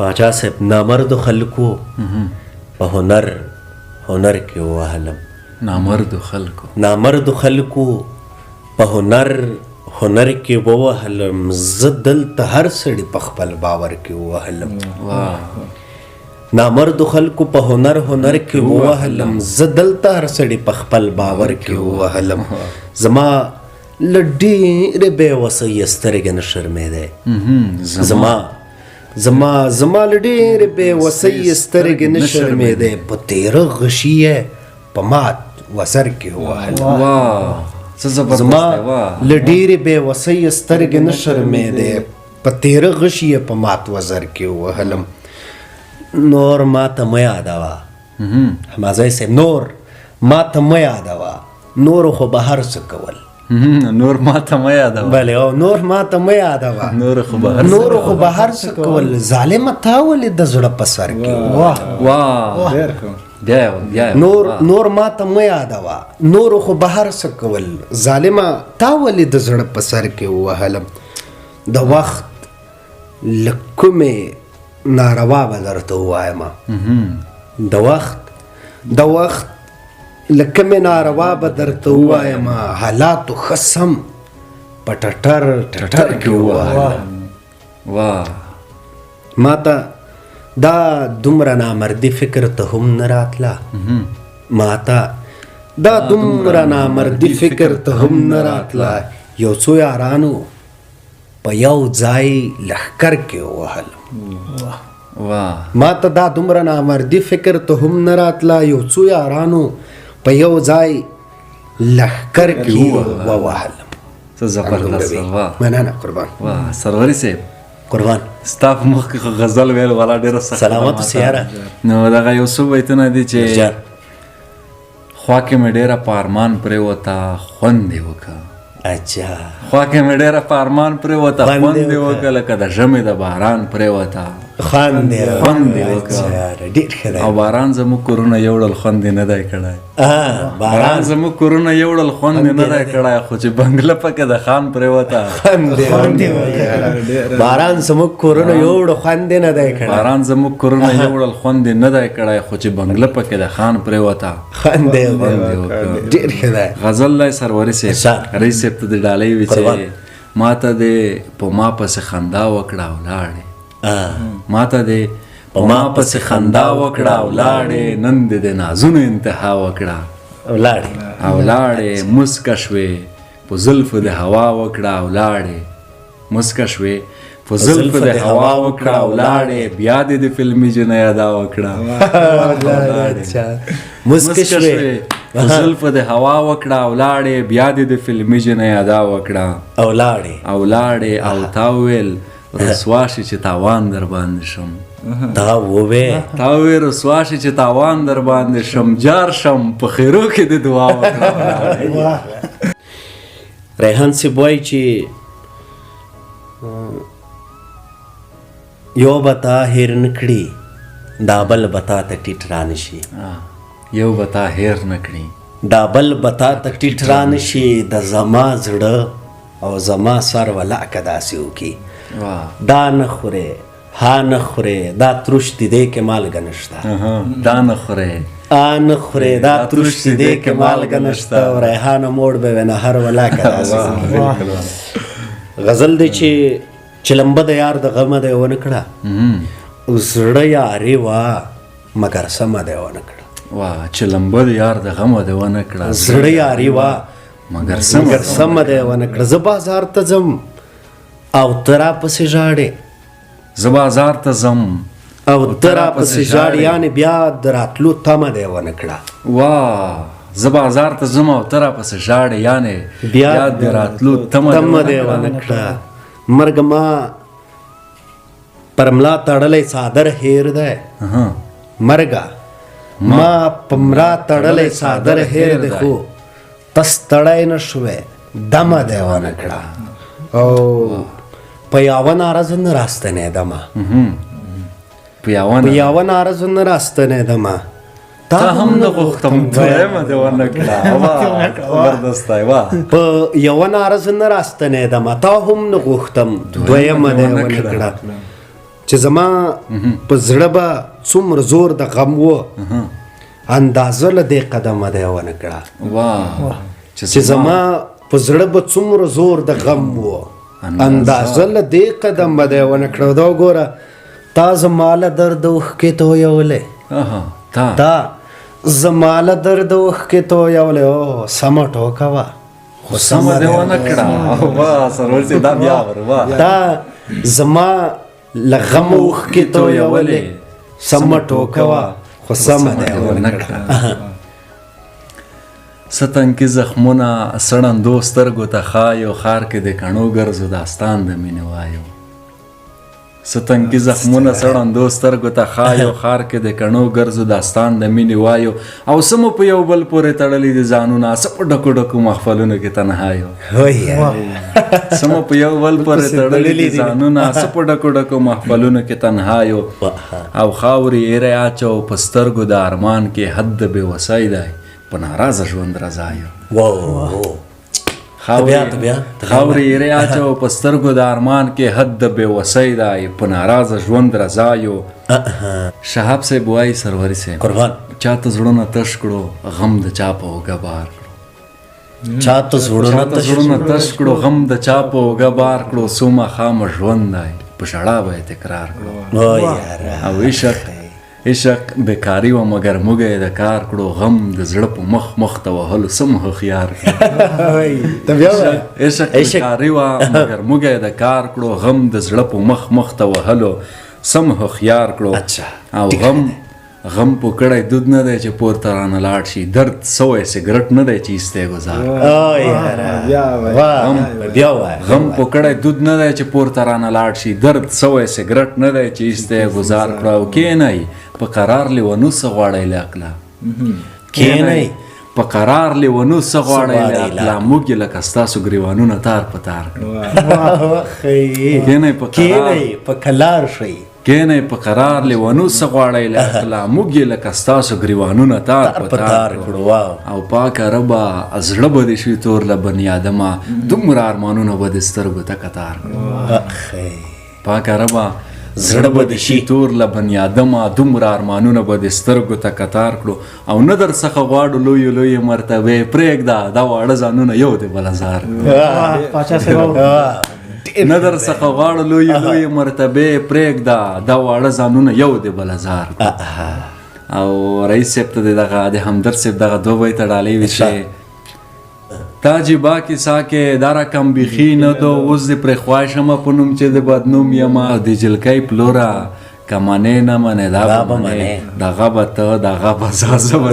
پاچا صاحب نامردو خلکو په هنر کې ووهلم. نامردو خلکو په هنر کې ووهلم. زه دلته هر سړي په خپل باور کې ووهلم. نامردو خلکو په هنر کې ووهلم. زه دلته هر سړي په خپل باور کې ووهلم. زما له ډېرې بېوسۍ سترګې نه شرمېدی. زما له ډېرې بېوسۍ سترګې نه شرمېدی. په تېره غشي یې په مات وزر کې ووهلم. زما له ډېرې بېوسۍ سترګې نه شرمېدی. په تېره غشي یې په مات وزر کې ووهلم. نور ما ته مه یادوه حمازی صاحب، نور ما ته مه یادوه. نورو خو به هر څه کول. نور ما ته مه یادوه. بله او نور ما ته مه یادوه. نورو خو به هر څه کول. ظالمه تا ولې د زړه په سر کې نور ما ته مه یادوه. نورو خو به هر څه کول. ظالمه تا ولې د زړه په سر کې ووهلم. د وخت له کومې ناروا به درته ووایم. د وخت له کومې ناروا به درته ووایم. حالاتو ښه سم په ټټر کې ووهلم. ما ته دا دومره نامردي فکر ته هم نه راتله. یو څو یارانو په یو ځای لښکر کې ووهلم. ما ته دا دومره نامردي فکر ته هم نه راتله. یو څو یارانو په یو ځای لښکر کې ووهلم. مننه قربان. سروري صاحب قربان ستا په مخ کې خو غزل ویل والا ډېره سخته. سلامت اوسې یاره. نو دغه یو څو بیتونه دي چې خوا کې مې ډېره په ارمان پرېوته خوند یې وکړه. اچھا خوا کې مې ډېره په ارمان پرېوته خوند یې وکړه. لکه د ژمي د باران پرېوته خوند یې وکړه. او باران زموږ کورونه یوړل خوند یې نه دی کړی. باران زموږ کورونه یوړل خوند یې نه دی کړی. خو چې بنګله پکې د خان پرېوته باران زموږ کورونه یوړل خوند یې نه دی کړی. باران زموږ کورونه یوړل خوند یې نه دی کړی. خو چې بنګله پکې د خان پرېوته خوند یې وکړه. ډېر ښه دی. غزل دی سروري صاحب. رئیس صاحب ته د ډالۍ وي چې ما ته دې په ما پسې خندا وکړه او لاړې. ما ته دې په ما پسې خندا وکړه او لاړې. نن دې د نازونو انتها وکړه او لاړې. مسکه شوې په زلفو د هوا وکړه او لاړې. مسکه شوې په زلفو د هوا وکړه او لاړې. بیا دې د فلمي جنۍ ادا وکړه. مسکه شوې په زلفو د هوا وکړه او لاړې. بیا دې د فلمي جنۍ ادا وکړه او لاړې. او تا وویل رسوا شي چې تاوان در باندې شم. تا ووی رسوا شي چې تاوان در باندې شم. جار شم په خیرو کې د دعا وکړه. ریحان صاحب وایي چې یو به تا هیر نه کړي دا بل به تا ته ټیټ رانشي. یو به تا هیر نه کړي دا بل به تا ته ټیټ رانشي. د زما زړه او زما سر ولاکه داسې وکړي. دا نه خورې ها نه خورې دا تروش دی دی کې مالګه نشته. دا نه خورې دا تروش دی دی کې مالګه نشته. ریحانه موړ به وینه هر ولاکه داسې. غزل دی چې لمبه د یار د غمه دی ونه کړه. زړه یاري وا مګر سمه دی ونه کړه. چې لمبه د یار د غمه دی ونه کړه. زړه یاري وا مګر سمه دی ونه کړه. زه بازار ته ځم او ترا پسې ژاړې. زه بازار ته ځم او ترا پسې ژاړې. یعنې بیا د راتلو تمه دی ونه کړه. زه بازار ته ځم او ترا پسې ژاړې. یعنې بیا د راتلو تمه دی ونه کړه. مرګ ما پر ملا تړلی څادر هیر دی. مرګه ما په ملا تړلی څادر هیر دی. خو تس تړی نه شوې دمه دی ونه کړه. او په یوه ناره زه نه راستنېدمه. په یوه ناره زه نه راستنېدمه. تا هم نه غوښتم دویمه دې ونه کړه. زبردستی په یوه ناره زه نه راستنېدمه. تا هم نه غوښتم دویمه دې ونه کړه. چې زما په زړه به څومره زور د غم و اندازه له دې قدمه دی ونه کړه واه چې زما په زړه به څومره زور د غم و اندازه له دې قدمه دی ونه کړه دا وګوره تا زما له درد اوښکې تویولې تا زما له درد اوښکې تویولې او سمه ټوکه وه خو سمه دې ونه کړه واه سرور صاحب دا بیا ور واه تا زما له غم اوښکې تویولې سمه ټوکه وه خو سمه دې ونه کړه ستنکي زخمونه سړندو سترګو ته ښایو ښار کې د کڼو ګرځو داستان د مینې وایو ستنکي زخمونه سړندو سترګو ته ښایو ښار کې د کڼو ګرځو داستان د مینې وایو او سمو په یو بل پورې تړلي دي ځانونه څه په ډکو ډکو محفلونو کې تنهایو سمو په یو بل پورې تړلي دي ځانونه څه په ډکو ډکو محفلونو کې تنهایو او خاورې ایرې اچو په سترګو د ارمان کې حد د بېوسۍ دی په ناراضه ژوند رضایو خاورې ایرې اچو په سترګو د ارمان کې حد د بېوسۍ دی په ناراضه ژوند رضایو شهاب صاحب وایي سروري صاحب چاته زړونه تش کړو غم د چا په اوږه بار کړو چاته زړونه تش کړو غم د چا په اوږه بار کړو څو ماښامه ژوند دی په ژړا به یې تکرار کړو او عشق بیکاري وه مګر موږ یې د کار کړو غم د زړه په مخ مخ ته وهلو سم هوښیار کړو عشق بیکاري وه مګر موږ یې د کار کړو غم د زړه په مخ مخ ته وهلو سم هوښیار کړو او غم په کړی دود نه دی چې پورته رانه لاړ شي درد سوی سګرټ نه دی چې ایستی ګزار غم په کړی دود نه دی چې پورته رانه لاړ شي درد سوی سګرټ نه دی چې ایستی ګزار کړه او کینئ په قرار لیونو څه غواړئ له عقله کینئ په قرار لیونو څه غواړئ له عقله موږ یې لکه ستاسو ګریوانونه تار په تار کړو کینئ په قرار شئ کینئ په قرار لیونو څه غواړئ له عقله موږ یې لکه ستاسو ګریوانونه تار په تار کړو او پاکه ربه زړه به دې شي تور له بني ادمه دومره ارمانونه به دې سترګو ته کتار کړو پاکه ربه زړه به دې شي تور له بني ادمه دومره ارمانونه به دې سترګو ته کتار کړو او نه در څخه غواړو لویې لویې مرتبې پرېږده دا واړه ځانونه یو دې بله زار نه در څخه غواړو لویې لویې مرتبې پرېږده دا واړه ځانونه یو دې بله زار او رئیس صاحب ته دغه د همدرد صاحب دغه دوه بیته ډالۍ وي چې تا جیبا کیسا کې دا رقم بیخي نه دو اوس دې پرې خواهشمه په نوم چې د بدنوم یمه د جلکۍ پلوره که منې نه منې دا به منې دغه به ته دغه به زه به